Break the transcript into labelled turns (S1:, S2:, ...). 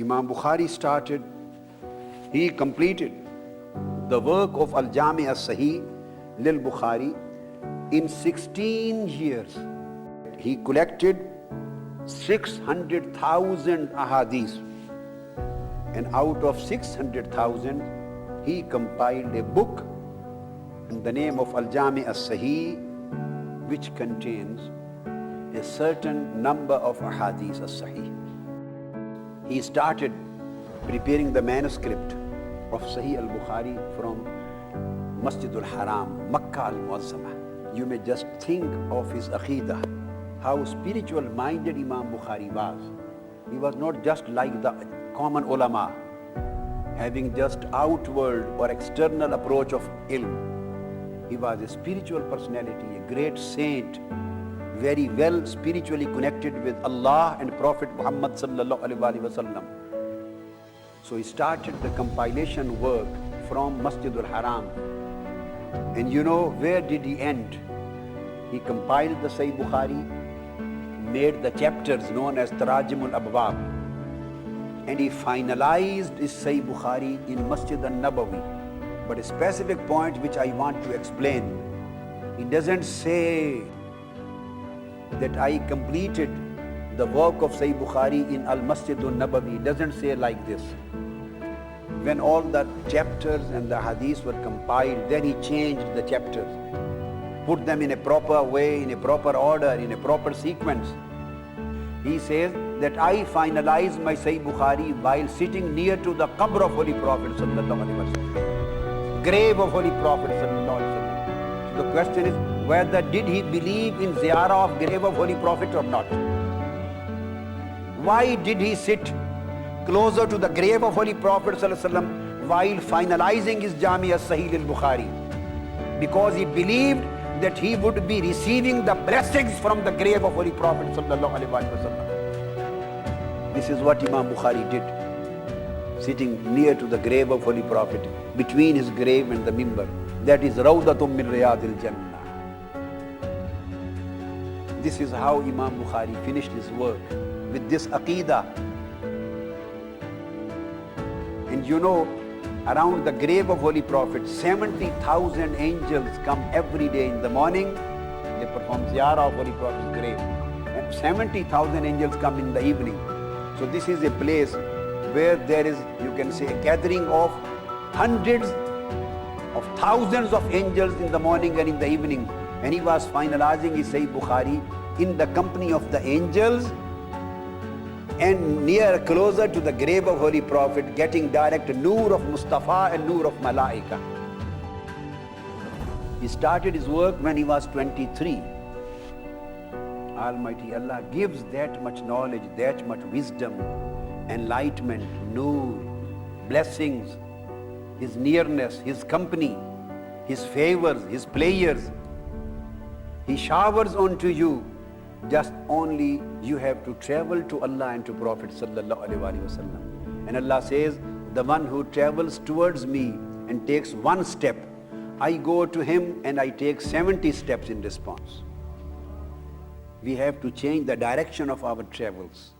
S1: Imam Bukhari he completed the work of Al-Jami' As-Sahih Lil Bukhari in 16 years. He collected 600,000 ahadith, and out of 600,000 he compiled a book in the name of Al-Jami' As-Sahih, which contains a certain number of ahadith as-Sahih. He started preparing the manuscript of Sahih al-Bukhari from Masjid al-Haram, Makkah al-Muazzama. You may just think of his aqidah, how spiritual-minded Imam Bukhari was. He was not just like the common ulama, having just outward or external approach of ilm. He was a spiritual personality, a great saint, very well spiritually connected with Allah and Prophet Muhammad sallallahu alaihi wasallam. So he started the compilation work from Masjid al-Haram. And you know where did he end? He compiled the Sahih Bukhari, made the chapters known as Tarajim al-Abwab, and he finalized his Sahih Bukhari in Masjid al-Nabawi. But a specific point which I want to explain, he doesn't say that I completed the work of Sahih Bukhari in Al-Masjid al-Nabawi. He doesn't say like this. When all the chapters and the hadiths were compiled, then he changed the chapters, put them in a proper way, in a proper order, in a proper sequence. He says that I finalized my Sahih Bukhari while sitting near to the qabr of Holy Prophet sallallahu alaihi wasallam, grave of Holy Prophet sallallahu alaihi wasallam. So the question is, whether did he believe in ziyarah of grave of Holy Prophet or not? Why did he sit closer to the grave of Holy Prophet ﷺ while finalizing his Jami' As-Sahih al-Bukhari? Because he believed that he would be receiving the blessings from the grave of Holy Prophet ﷺ. This is what Imam Bukhari did, sitting near to the grave of Holy Prophet, between his grave and the mimbar. That is Rawdatum min Riyadil Jannah. This is how Imam Bukhari finished his work, with this aqidah. And you know, around the grave of Holy Prophet, 70,000 angels come every day in the morning. They perform ziyarah of Holy Prophet's grave. And 70,000 angels come in the evening. So this is a place where there is, you can say, a gathering of hundreds of thousands of angels in the morning and in the evening. And he was finalizing his Sahih Bukhari in the company of the angels and near, closer to the grave of Holy Prophet, getting direct Noor of Mustafa and Noor of Malaika. He started his work when he was 23. Almighty Allah gives that much knowledge, that much wisdom, enlightenment, Noor, blessings, His nearness, His company, His favors, His players. He showers onto you. Just only you have to travel to Allah and to Prophet sallallahu alaihi wasallam. And Allah says, the one who travels towards me and takes one step, I go to him and I take 70 steps in response. We have to change the direction of our travels.